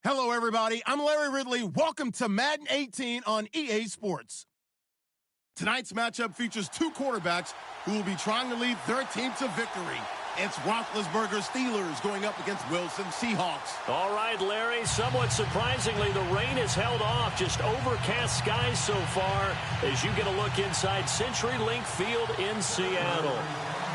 Hello, everybody. I'm Larry Ridley. Welcome to Madden 18 on EA Sports. Tonight's matchup features two quarterbacks who will be trying to lead their team to victory. It's Roethlisberger's Steelers going up against Wilson's Seahawks. All right, Larry, somewhat surprisingly, the rain has held off. Just overcast skies so far as you get a look inside CenturyLink Field in Seattle.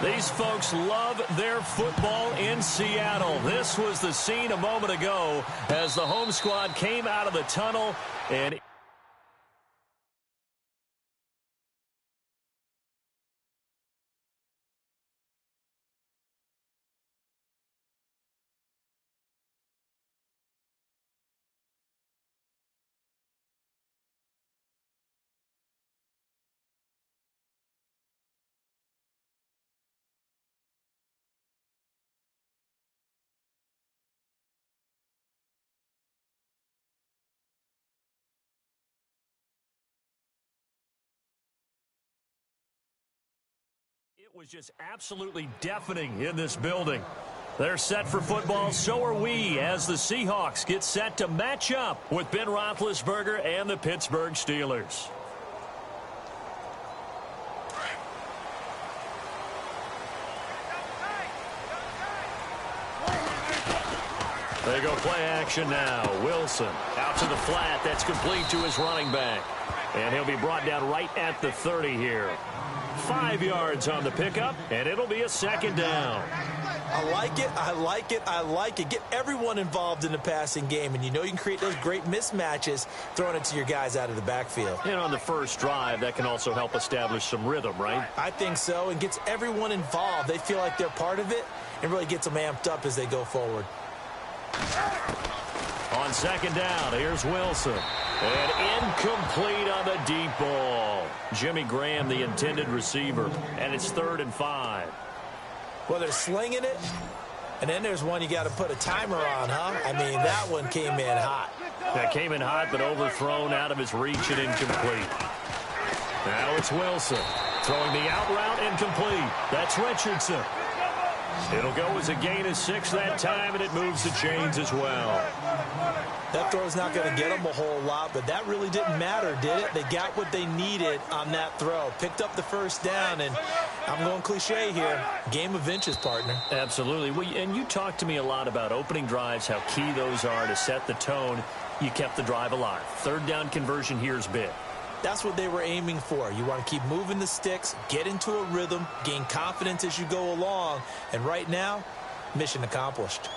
These folks love their football in Seattle. This was the scene a moment ago as the home squad came out of the tunnel and it was just absolutely deafening in this building. They're set for football, so are we, as the Seahawks get set to match up with Ben Roethlisberger and the Pittsburgh Steelers. They go play action now. Wilson out to the flat. That's complete to his running back. And he'll be brought down right at the 30 here. 5 yards on the pickup, and it'll be a second down. I like it, I like it, I like it. Get everyone involved in the passing game, and you know you can create those great mismatches throwing it to your guys out of the backfield. And on the first drive, that can also help establish some rhythm, right? I think so, and gets everyone involved. They feel like they're part of it, and really gets them amped up as they go forward. On second down, here's Wilson. And incomplete on the deep ball. Jimmy Graham, the intended receiver. And it's 3rd and 5. Well, they're slinging it. And then there's one you got to put a timer on, huh? I mean, that one came in hot. That came in hot, but overthrown out of his reach and incomplete. Now it's Wilson. Throwing the out route incomplete. That's Richardson. It'll go as a gain of 6 that time, and it moves the chains as well. That throw's not going to get them a whole lot, but that really didn't matter, did it? They got what they needed on that throw. Picked up the first down, and I'm going cliche here. Game of inches, partner. Absolutely. Well, and you talked to me a lot about opening drives, how key those are to set the tone. You kept the drive alive. 3rd down conversion here is big. That's what they were aiming for. You want to keep moving the sticks, get into a rhythm, gain confidence as you go along. And right now, mission accomplished.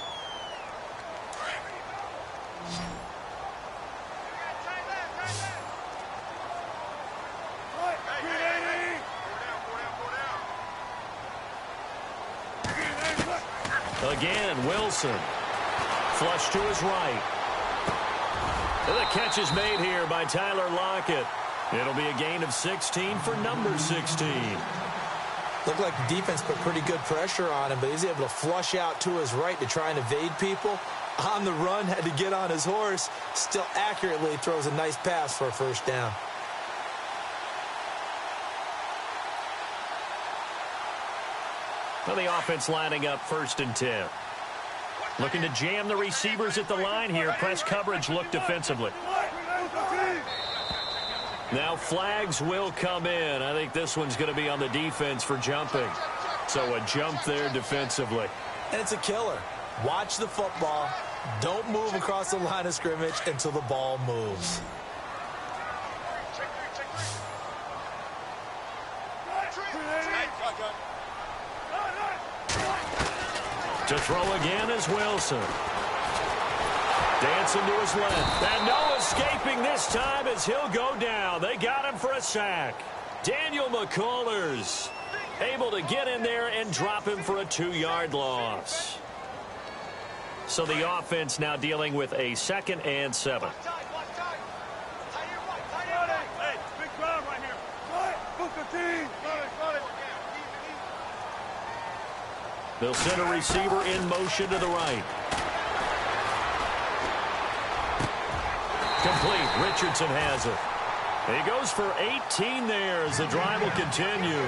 Again, Wilson. Flush to his right. And the catch is made here by Tyler Lockett. It'll be a gain of 16 for number 16. Looked like the defense put pretty good pressure on him, but he's able to flush out to his right to try and evade people. On the run, had to get on his horse. Still accurately throws a nice pass for a first down. Well, the offense lining up 1st and 10. Looking to jam the receivers at the line here. Press coverage look defensively. Now flags will come in. I think this one's going to be on the defense for jumping. So a jump there defensively. And it's a killer. Watch the football. Don't move across the line of scrimmage until the ball moves. To throw again is Wilson. Dancing to his left. And no escaping this time as he'll go down. They got him for a sack. Daniel McCullers able to get in there and drop him for a 2-yard loss. So the offense now dealing with a 2nd and 7. They'll send a receiver in motion to the right. Complete. Richardson has it. He goes for 18 there as the drive will continue.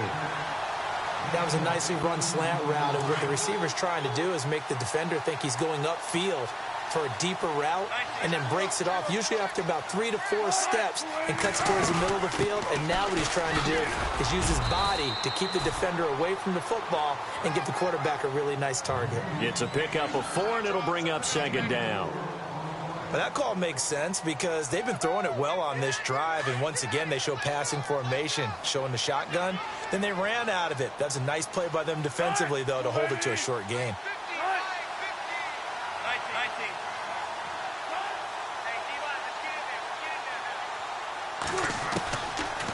That was a nicely run slant route, and what the receiver's trying to do is make the defender think he's going upfield. for a deeper route and then breaks it off, usually after about 3 to 4 steps, and cuts towards the middle of the field. And now what he's trying to do is use his body to keep the defender away from the football and give the quarterback a really nice target. It's a pickup of 4, and it'll bring up second down. But that call makes sense because they've been throwing it well on this drive, and once again they show passing formation, showing the shotgun. Then they ran out of it. That's a nice play by them defensively, though, to hold it to a short gain.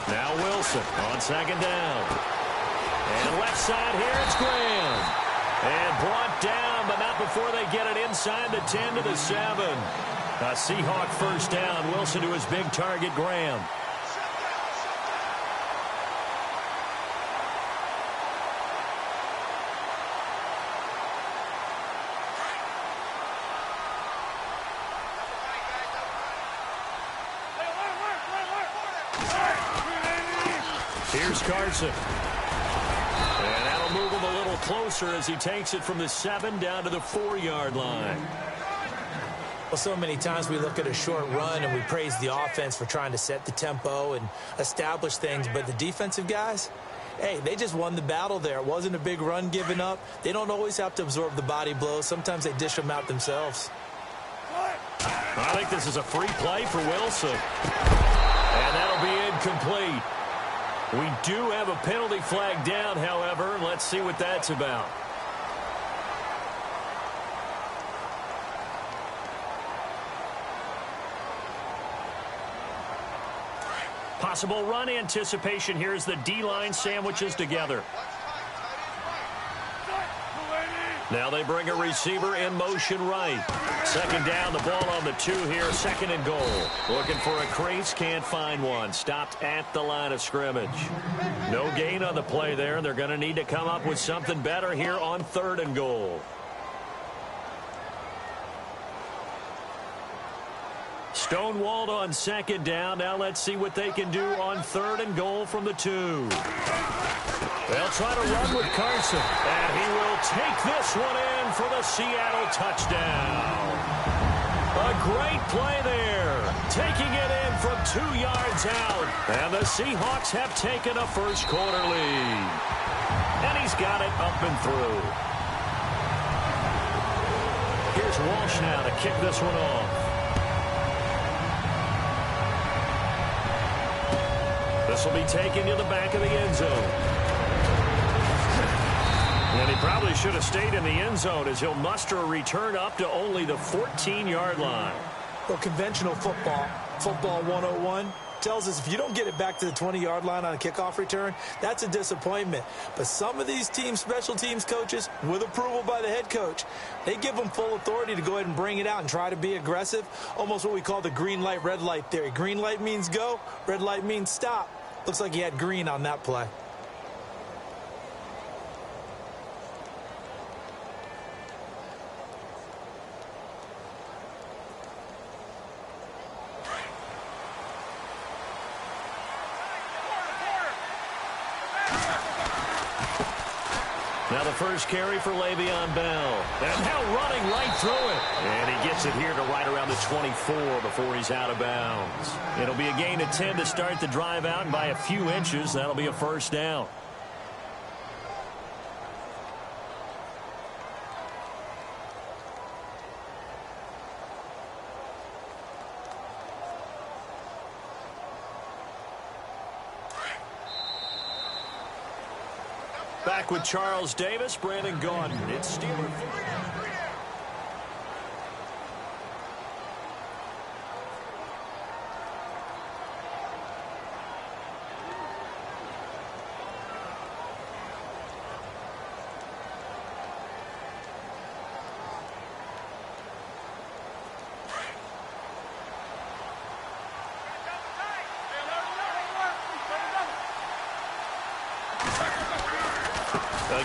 Now Wilson on second down. And left side here, it's Graham. And brought down, but not before they get it inside the 10 to the 7. A Seahawk first down. Wilson to his big target, Graham. Here's Carson. And that'll move him a little closer as he takes it from the 7 down to the 4-yard line. Well, so many times we look at a short run and we praise the offense for trying to set the tempo and establish things, but the defensive guys, hey, they just won the battle there. It wasn't a big run given up. They don't always have to absorb the body blows. Sometimes they dish them out themselves. I think this is a free play for Wilson. And that'll be incomplete. We do have a penalty flag down, however. Let's see what that's about. Possible run anticipation here as the D-line sandwiches together. Now they bring a receiver in motion right. Second down, the ball on the 2 here, 2nd and goal. Looking for a crease, can't find one. Stopped at the line of scrimmage. No gain on the play there. They're going to need to come up with something better here on 3rd and goal. Stonewalled on 2nd down. Now let's see what they can do on 3rd and goal from the 2. They'll try to run with Carson. And he will take this one in for the Seattle touchdown. A great play there. Taking it in from 2 yards out. And the Seahawks have taken a first-quarter lead. And he's got it up and through. Here's Walsh now to kick this one off. This will be taken to the back of the end zone. And he probably should have stayed in the end zone as he'll muster a return up to only the 14-yard line. Well, conventional football 101, tells us if you don't get it back to the 20-yard line on a kickoff return, that's a disappointment. But some of these special teams coaches, with approval by the head coach, they give them full authority to go ahead and bring it out and try to be aggressive, almost what we call the green light, red light theory. Green light means go, red light means stop. Looks like he had green on that play. Now the first carry for Le'Veon Bell. And now running right through it. And he gets it here to right around the 24 before he's out of bounds. It'll be a gain of 10 to start the drive out, and by a few inches, that'll be a first down. Back with Charles Davis, Brandon Gaudin. It's Steelers.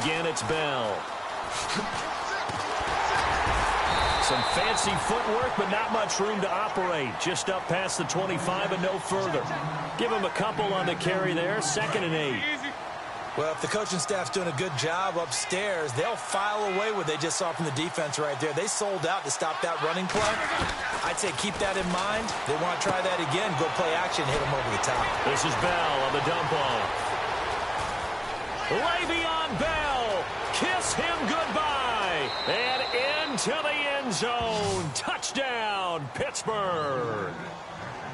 Again, it's Bell. Some fancy footwork, but not much room to operate. Just up past the 25 and no further. Give him a couple on the carry there. 2nd and 8. Well, if the coaching staff's doing a good job upstairs, they'll file away what they just saw from the defense right there. They sold out to stop that running play. I'd say keep that in mind. They want to try that again, go play action, hit them over the top. This is Bell on the dump off. Le'Veon Bell, kiss him goodbye. And into the end zone. Touchdown, Pittsburgh.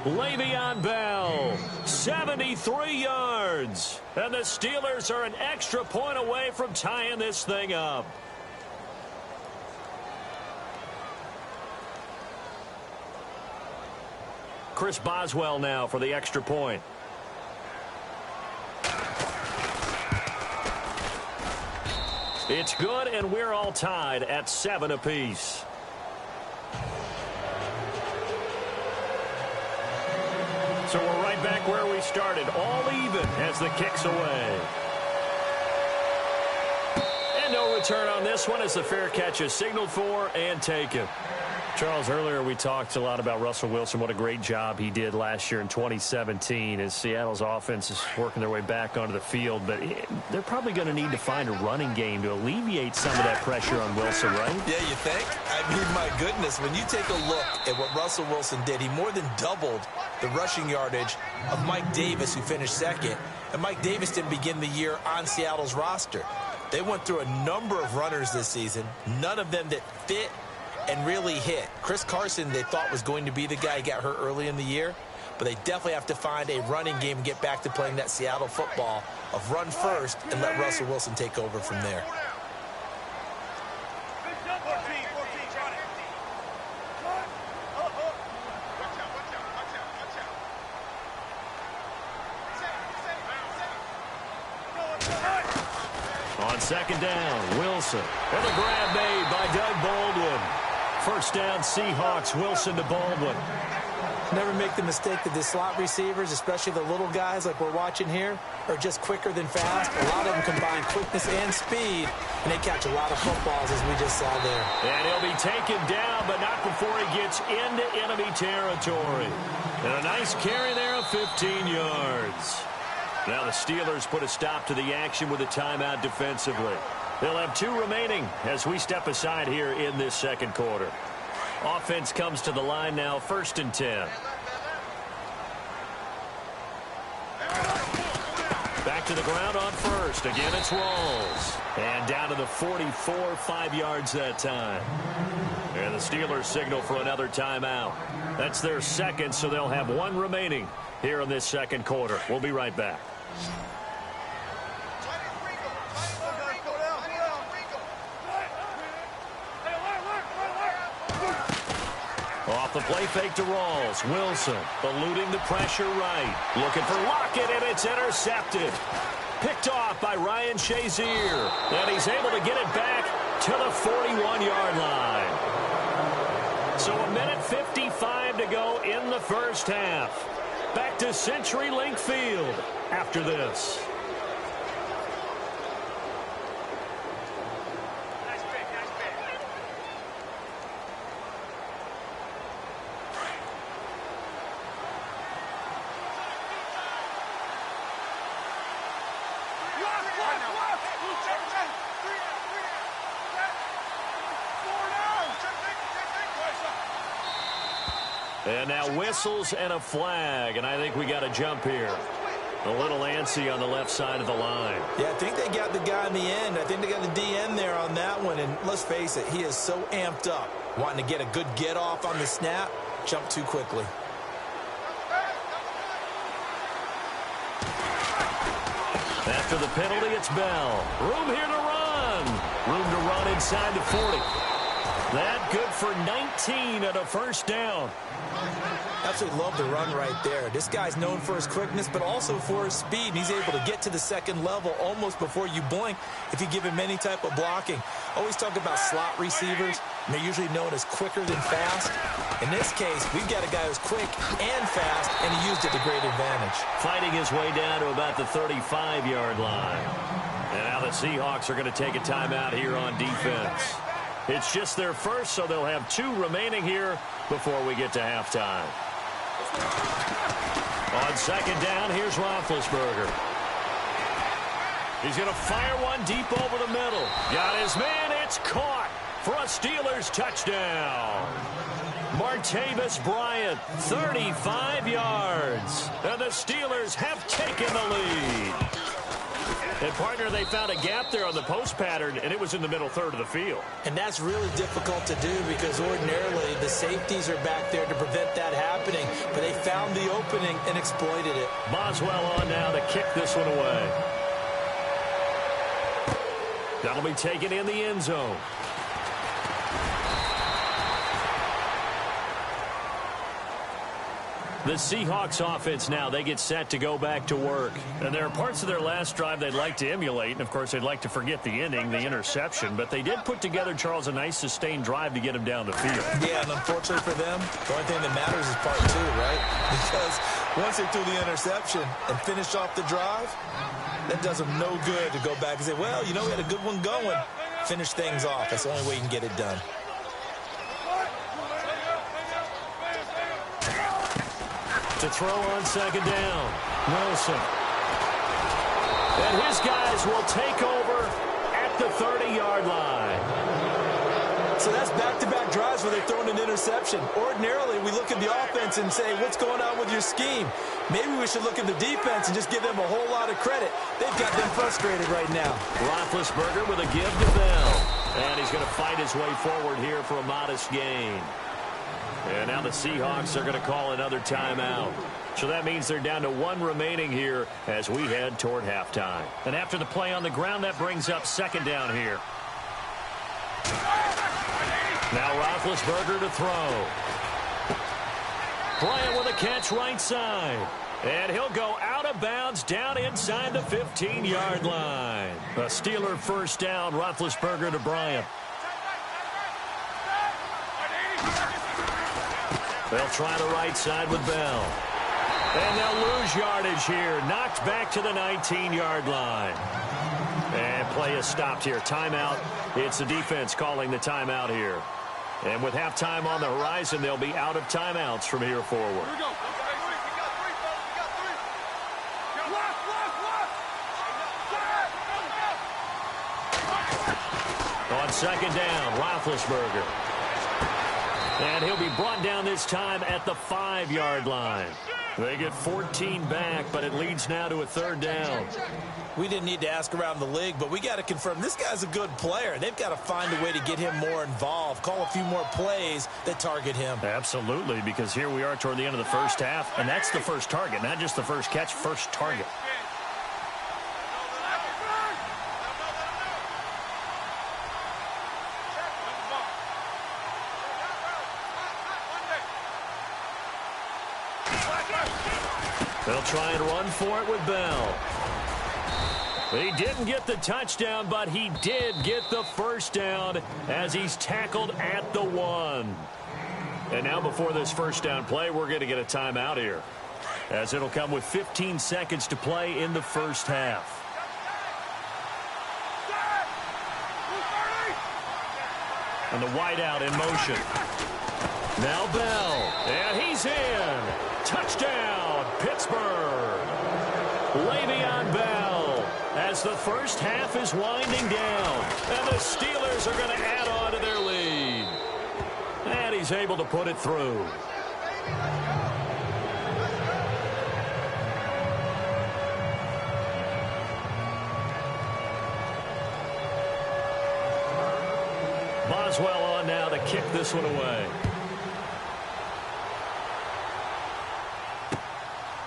Le'Veon Bell, 73 yards. And the Steelers are an extra point away from tying this thing up. Chris Boswell now for the extra point. It's good, and we're all tied at 7 apiece. So we're right back where we started, all even as the kick's away. And no return on this one as the fair catch is signaled for and taken. Charles, earlier we talked a lot about Russell Wilson, what a great job he did last year in 2017 as Seattle's offense is working their way back onto the field. But they're probably going to need to find a running game to alleviate some of that pressure on Wilson, right? Yeah, you think? I mean, my goodness, when you take a look at what Russell Wilson did, he more than doubled the rushing yardage of Mike Davis, who finished second. And Mike Davis didn't begin the year on Seattle's roster. They went through a number of runners this season, none of them that fit and really hit. Chris Carson, they thought was going to be the guy who got hurt early in the year, but they definitely have to find a running game and get back to playing that Seattle football of run first and let Russell Wilson take over from there. On second down, Wilson. And the grab made by Doug Baldwin. First down, Seahawks. Wilson to Baldwin. Never make the mistake that the slot receivers, especially the little guys like we're watching here, are just quicker than fast. A lot of them combine quickness and speed, and they catch a lot of footballs, as we just saw there. And he'll be taken down, but not before he gets into enemy territory. And a nice carry there of 15 yards. Now the Steelers put a stop to the action with a timeout defensively. They'll have 2 remaining as we step aside here in this second quarter. Offense comes to the line now, 1st and 10. Back to the ground on first. Again, it's Rawls. And down to the 44, 5 yards that time. And the Steelers signal for another timeout. That's their second, so they'll have 1 remaining here in this second quarter. We'll be right back. Off the play fake to Rawls. Wilson eluding the pressure right. Looking for Lockett, and it's intercepted. Picked off by Ryan Shazier. And he's able to get it back to the 41-yard line. So 1:55 to go in the first half. Back to CenturyLink Field after this. And now whistles and a flag, and I think we got a jump here. A little antsy on the left side of the line. Yeah, I think they got the guy in the end. I think they got the DN there on that one, and let's face it, he is so amped up, wanting to get a good get-off on the snap, jump too quickly. After the penalty, it's Bell. Room here to run. Room to run inside the 40. That good for 19 at a first down. Absolutely love the run right there. This guy's known for his quickness, but also for his speed. And he's able to get to the second level almost before you blink if you give him any type of blocking. Always talk about slot receivers, and they're usually known as quicker than fast. In this case, we've got a guy who's quick and fast, and he used it to great advantage. Fighting his way down to about the 35-yard line. And now the Seahawks are going to take a timeout here on defense. It's just their first, so they'll have 2 remaining here before we get to halftime. On second down, here's Roethlisberger. He's going to fire one deep over the middle. Got his man. It's caught for a Steelers touchdown. Martavis Bryant, 35 yards. And the Steelers have taken the lead. And, partner, they found a gap there on the post pattern, and it was in the middle third of the field. And that's really difficult to do because ordinarily the safeties are back there to prevent that happening. But they found the opening and exploited it. Boswell on now to kick this one away. That'll be taken in the end zone. The Seahawks offense now, they get set to go back to work. And there are parts of their last drive they'd like to emulate. And, of course, they'd like to forget the ending, the interception. But they did put together, Charles, a nice sustained drive to get him down the field. Yeah, and unfortunately for them, the only thing that matters is part two, right? Because once they threw the interception and finished off the drive, that does them no good to go back and say, well, you know, we had a good one going. Finish things off. That's the only way you can get it done. To throw on second down, Wilson. And his guys will take over at the 30-yard line. So that's back-to-back drives where they're throwing an interception. Ordinarily, we look at the offense and say, what's going on with your scheme? Maybe we should look at the defense and just give them a whole lot of credit. They've got them frustrated right now. Roethlisberger with a give to Bell. And he's going to fight his way forward here for a modest gain. And now the Seahawks are going to call another timeout. So that means they're down to one remaining here as we head toward halftime. And after the play on the ground, that brings up second down here. Now Roethlisberger to throw. Bryant with a catch right side. And he'll go out of bounds down inside the 15-yard line. A Steeler first down, Roethlisberger to Bryant. They'll try the right side with Bell. And they'll lose yardage here. Knocked back to the 19-yard line. And play is stopped here. Timeout. It's the defense calling the timeout here. And with halftime on the horizon, they'll be out of timeouts from here forward. Here we go. On second down, Roethlisberger. And he'll be brought down this time at the 5-yard line. They get 14 back, but it leads now to a third down. We didn't need to ask around the league, but we got to confirm this guy's a good player. They've got to find a way to get him more involved, call a few more plays that target him. Absolutely, because here we are toward the end of the first half, and that's the first target, not just the first catch, first target. They'll try and run for it with Bell. He didn't get the touchdown, but he did get the first down as he's tackled at the 1. And now before this first down play, we're going to get a timeout here, as it'll come with 15 seconds to play in the first half. And the wideout in motion. Now Bell, and he's in. Touchdown, Pittsburgh. Le'Veon Bell, as the first half is winding down, and the Steelers are going to add on to their lead. And he's able to put it through. Boswell on now to kick this one away.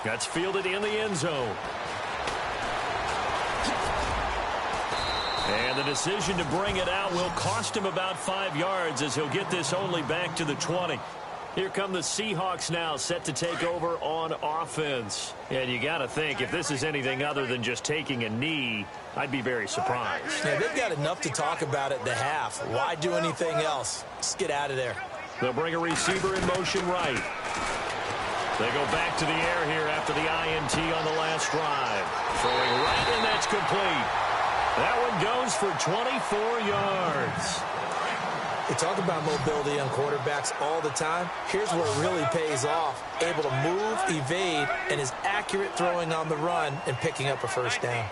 That's fielded in the end zone. And the decision to bring it out will cost him about 5 yards as he'll get this only back to the 20. Here come the Seahawks now, set to take over on offense. And you got to think, if this is anything other than just taking a knee, I'd be very surprised. Yeah, they've got enough to talk about at the half. Why do anything else? Just get out of there. They'll bring a receiver in motion right. They go back to the air here after the INT on the last drive. Throwing right, and that's complete. That one goes for 24 yards. They talk about mobility on quarterbacks all the time. Here's where it really pays off. Able to move, evade, and is accurate throwing on the run and picking up a first down.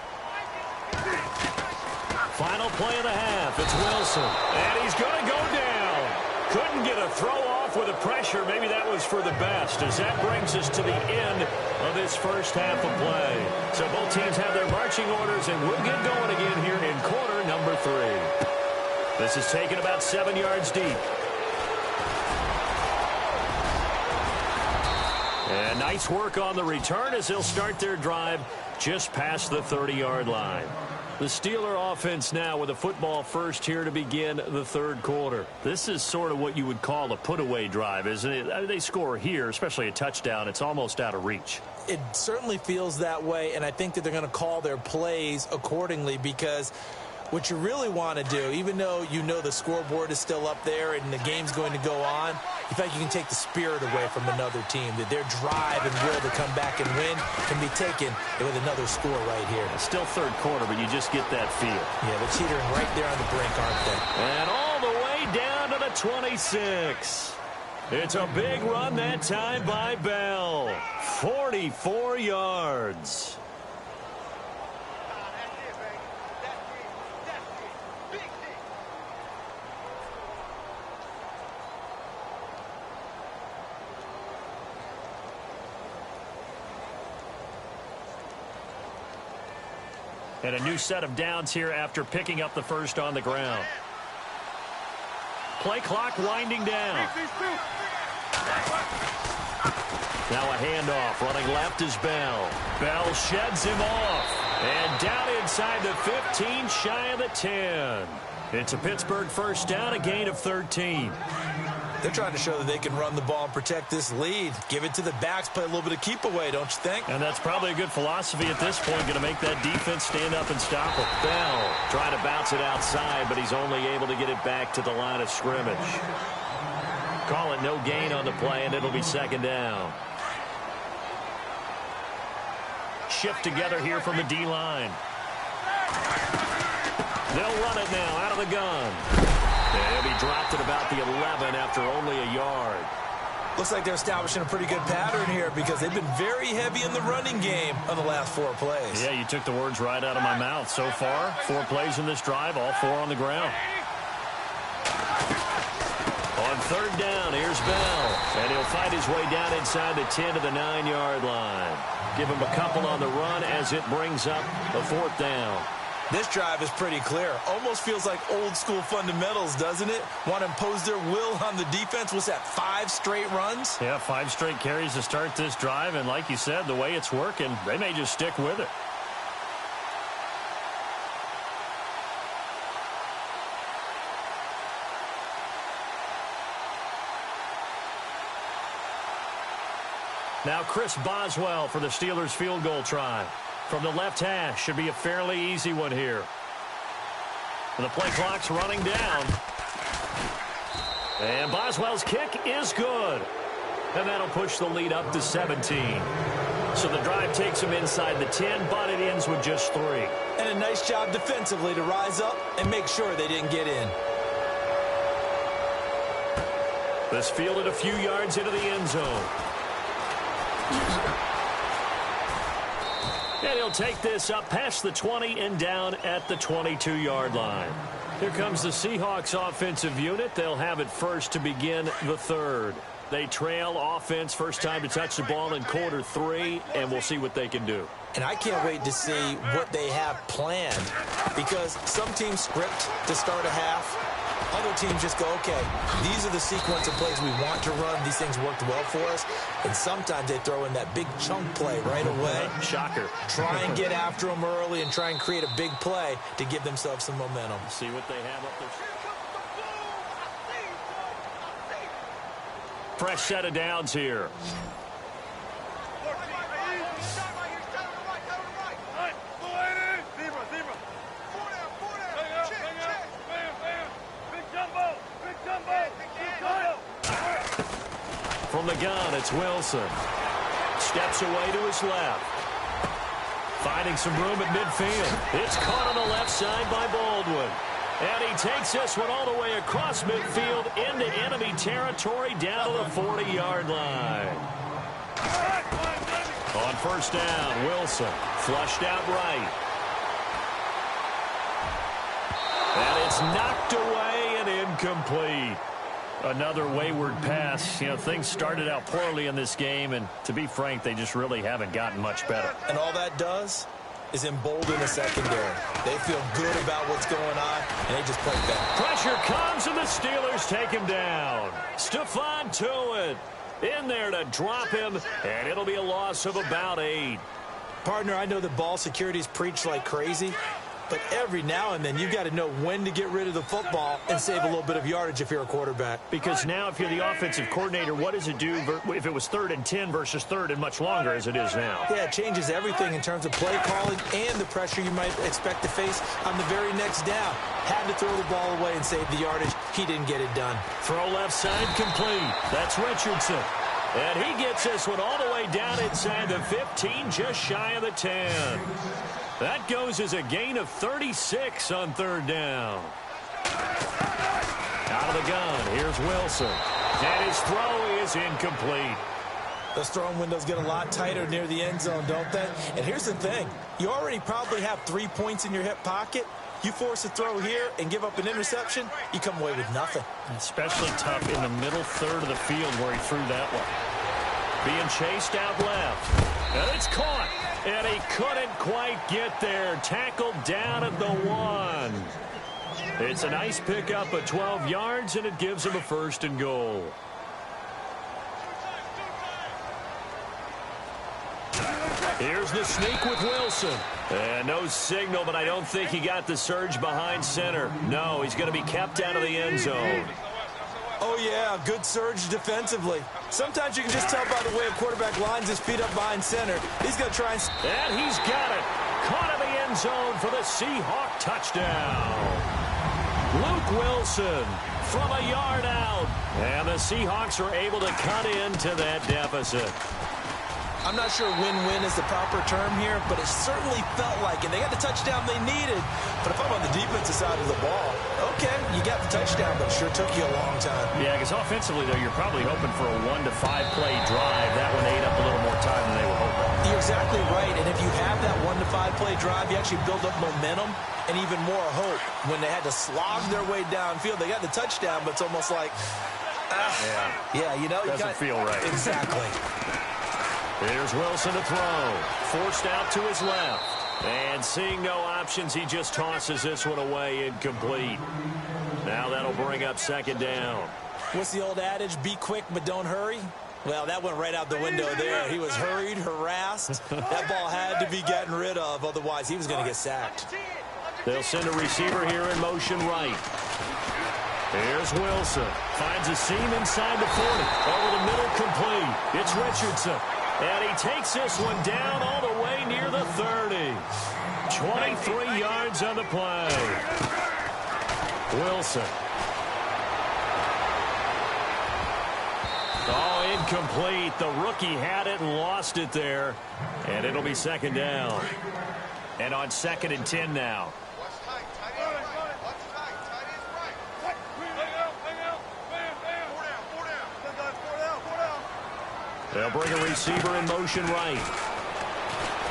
Final play of the half. It's Wilson. And he's going to go down. Couldn't get a throw off with the pressure. Maybe that was for the best, as that brings us to the end of this first half of play. So both teams have their marching orders, and we'll get going again here in quarter number 3. This is taken about 7 yards deep. And nice work on the return as they'll start their drive just past the 30-yard line. The Steeler offense now with a football first here to begin the third quarter. This is sort of what you would call a put-away drive, isn't it? They score here, especially a touchdown. It's almost out of reach. It certainly feels that way, and I think that they're going to call their plays accordingly, because what you really want to do, even though you know the scoreboard is still up there and the game's going to go on, you think you can take the spirit away from another team, that their drive and will to come back and win can be taken with another score right here. It's still third quarter, but you just get that feel. Yeah, they're teetering right there on the brink, aren't they? And all the way down to the 26. It's a big run that time by Bell. 44 yards. And a new set of downs here after picking up the first on the ground. Play clock winding down. Now a handoff. Running left is Bell. Bell sheds him off. And down inside the 15, shy of the 10. It's a Pittsburgh first down, a gain of 13. They're trying to show that they can run the ball and protect this lead. Give it to the backs, play a little bit of keep away, don't you think? And that's probably a good philosophy at this point, going to make that defense stand up and stop it. Bell trying to bounce it outside, but he's only able to get it back to the line of scrimmage. Call it no gain on the play, and it'll be second down. Shift together here from the D-line. They'll run it now out of the gun. And he'll be dropped at about the 11 after only a yard. Looks like they're establishing a pretty good pattern here, because they've been very heavy in the running game on the last 4 plays. Yeah, you took the words right out of my mouth. So far, 4 plays in this drive, all 4 on the ground. On third down, here's Bell. And he'll fight his way down inside the 10 to the 9-yard line. Give him a couple on the run as it brings up a fourth down. This drive is pretty clear. Almost feels like old school fundamentals, doesn't it? Want to impose their will on the defense. What's that, 5 straight runs? Yeah, 5 straight carries to start this drive. And like you said, the way it's working, they may just stick with it. Now Chris Boswell for the Steelers field goal try. From the left hash, should be a fairly easy one here. The play clock's running down. And Boswell's kick is good. And that'll push the lead up to 17. So the drive takes him inside the 10, but it ends with just 3. And a nice job defensively to rise up and make sure they didn't get in. This fielded a few yards into the end zone. And he'll take this up past the 20 and down at the 22-yard line. Here comes the Seahawks offensive unit. They'll have it first to begin the third. They trail offense first time to touch the ball in quarter 3, and we'll see what they can do. And I can't wait to see what they have planned, because some teams script to start a half. Other teams just go, okay, these are the sequence of plays we want to run. These things worked well for us. And sometimes they throw in that big chunk play right away. Shocker. Try and get after them early and try and create a big play to give themselves some momentum. See what they have up there. Fresh set of downs here. From the gun, it's Wilson. Steps away to his left. Finding some room at midfield. It's caught on the left side by Baldwin. And he takes this one all the way across midfield into enemy territory down to the 40-yard line. On first down, Wilson flushed out right. knocked away and incomplete. Another wayward pass. You know, things started out poorly in this game, and to be frank, they just really haven't gotten much better. And all that does is embolden the secondary. They feel good about what's going on, and they just play better. Pressure comes, and the Steelers take him down. Stephon Tuitt in there to drop him, and it'll be a loss of about 8. Partner, I know that ball security is preached like crazy, but every now and then you've got to know when to get rid of the football and save a little bit of yardage if you're a quarterback. Because now if you're the offensive coordinator, what does it do if it was 3rd and 10 versus 3rd and much longer as it is now? Yeah, it changes everything in terms of play calling and the pressure you might expect to face on the very next down. Had to throw the ball away and save the yardage. He didn't get it done. Throw left side complete. That's Richardson. And he gets this one all the way down inside the 15, just shy of the 10. That goes as a gain of 36 on 3rd down. Out of the gun, here's Wilson. And his throw is incomplete. Those throwing windows get a lot tighter near the end zone, don't they? And here's the thing. You already probably have 3 points in your hip pocket. You force a throw here and give up an interception, you come away with nothing. Especially tough in the middle third of the field where he threw that one. Being chased out left. And it's caught. And he couldn't quite get there. Tackled down at the 1. It's a nice pickup of 12 yards, and it gives him a 1st and goal. Here's the sneak with Wilson. And no signal, but I don't think he got the surge behind center. No, he's going to be kept out of the end zone. Oh, yeah, good surge defensively. Sometimes you can just tell by the way a quarterback lines his feet up behind center. He's going to try and... And he's got it. Caught in the end zone for the Seahawk touchdown. Luke Wilson from a yard out. And the Seahawks are able to cut into that deficit. I'm not sure win-win is the proper term here, but it certainly felt like it. They got the touchdown they needed. But if I'm on the defensive side of the ball, okay, you got the touchdown, but it sure took you a long time. Yeah, because offensively, though, you're probably hoping for a 1 to 5 play drive. That one ate up a little more time than they were hoping. You're exactly right, and if you have that 1 to 5 play drive, you actually build up momentum and even more hope. When they had to slog their way downfield, they got the touchdown, but it's almost like, yeah, you know. Doesn't feel right. Exactly. Here's Wilson to throw. Forced out to his left. And seeing no options, he just tosses this one away incomplete. Now that'll bring up 2nd down. What's the old adage? Be quick, but don't hurry. Well, that went right out the window there. He was hurried, harassed. That ball had to be gotten rid of. Otherwise, he was going to get sacked. They'll send a receiver here in motion right. Here's Wilson. Finds a seam inside the 40. Over the middle, complete. It's Richardson. And he takes this one down all the way near the 30. 23 yards on the play. Wilson. Oh, incomplete. The rookie had it and lost it there. And it'll be 2nd down. And on 2nd and 10 now. They'll bring a receiver in motion right.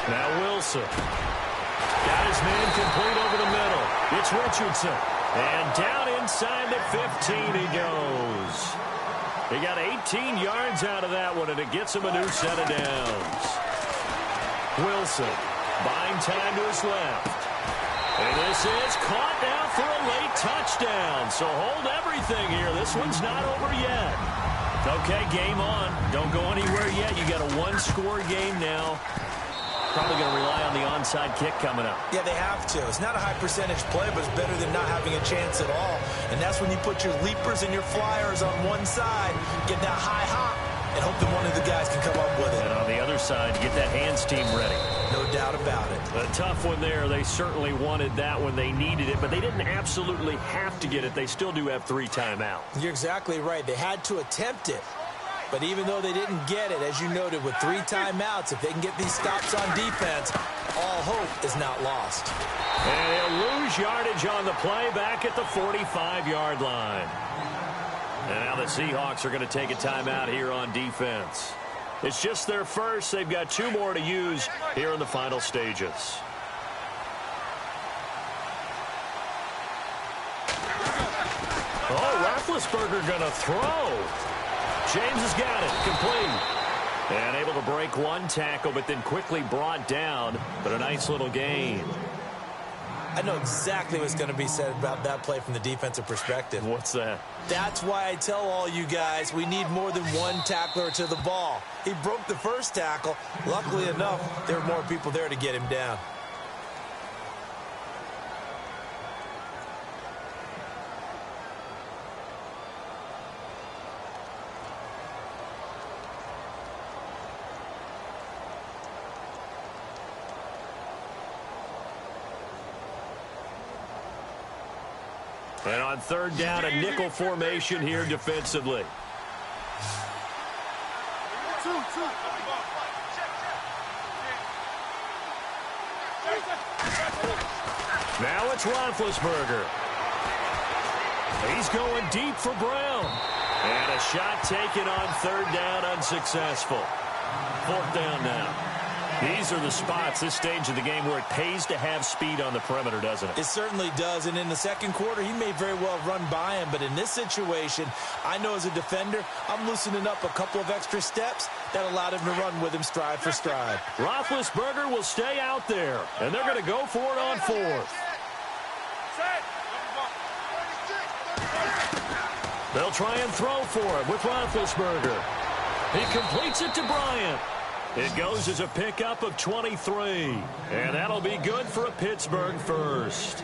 Now Wilson. Got his man complete over the middle. It's Richardson. And down inside the 15 he goes. He got 18 yards out of that one, and it gets him a new set of downs. Wilson buying time to his left. And this is caught now for a late touchdown. So hold everything here. This one's not over yet. Okay, game on. Don't go anywhere yet. You got a 1-score game now. Probably going to rely on the onside kick coming up. Yeah, they have to. It's not a high percentage play, but it's better than not having a chance at all. And that's when you put your leapers and your flyers on one side, get that high hop, and hope that one of the guys can come up with it. And on the other side, get that hands team ready. No doubt about it. A tough one there. They certainly wanted that when they needed it, but they didn't absolutely have to get it. They still do have 3 timeouts. You're exactly right. They had to attempt it. But even though they didn't get it, as you noted, with 3 timeouts, if they can get these stops on defense, all hope is not lost. And he'll lose yardage on the play back at the 45-yard line. And now the Seahawks are going to take a timeout here on defense. It's just their first. They've got 2 more to use here in the final stages. Roethlisberger going to throw. James has got it. Complete. And able to break one tackle, but then quickly brought down. But a nice little gain. I know exactly what's going to be said about that play from the defensive perspective. What's that? That's why I tell all you guys we need more than one tackler to the ball. He broke the first tackle. Luckily enough, there were more people there to get him down. And on third down, a nickel formation here defensively. Now it's Roethlisberger. He's going deep for Brown. And a shot taken on third down, unsuccessful. Fourth down now. These are the spots, this stage of the game, where it pays to have speed on the perimeter, doesn't it? It certainly does, and in the second quarter, he may very well run by him, but in this situation, I know as a defender, I'm loosening up a couple of extra steps that allowed him to run with him stride for stride. Roethlisberger will stay out there, and they're going to go for it on fourth. They'll try and throw for it with Roethlisberger. He completes it to Bryant. It goes as a pickup of 23. And that'll be good for a Pittsburgh first.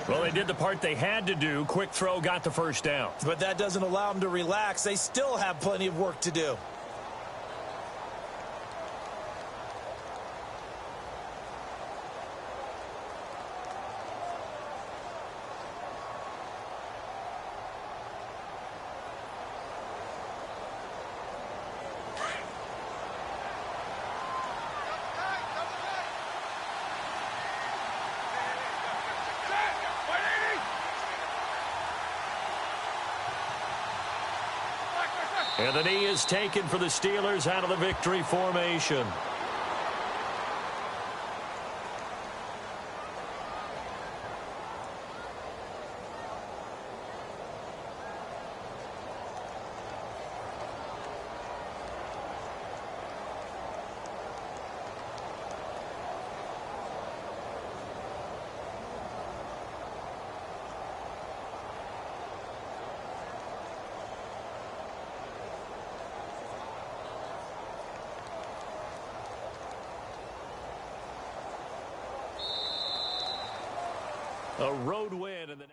Well, they did the part they had to do. Quick throw got the first down. But that doesn't allow them to relax. They still have plenty of work to do. And the knee is taken for the Steelers out of the victory formation. A road win in the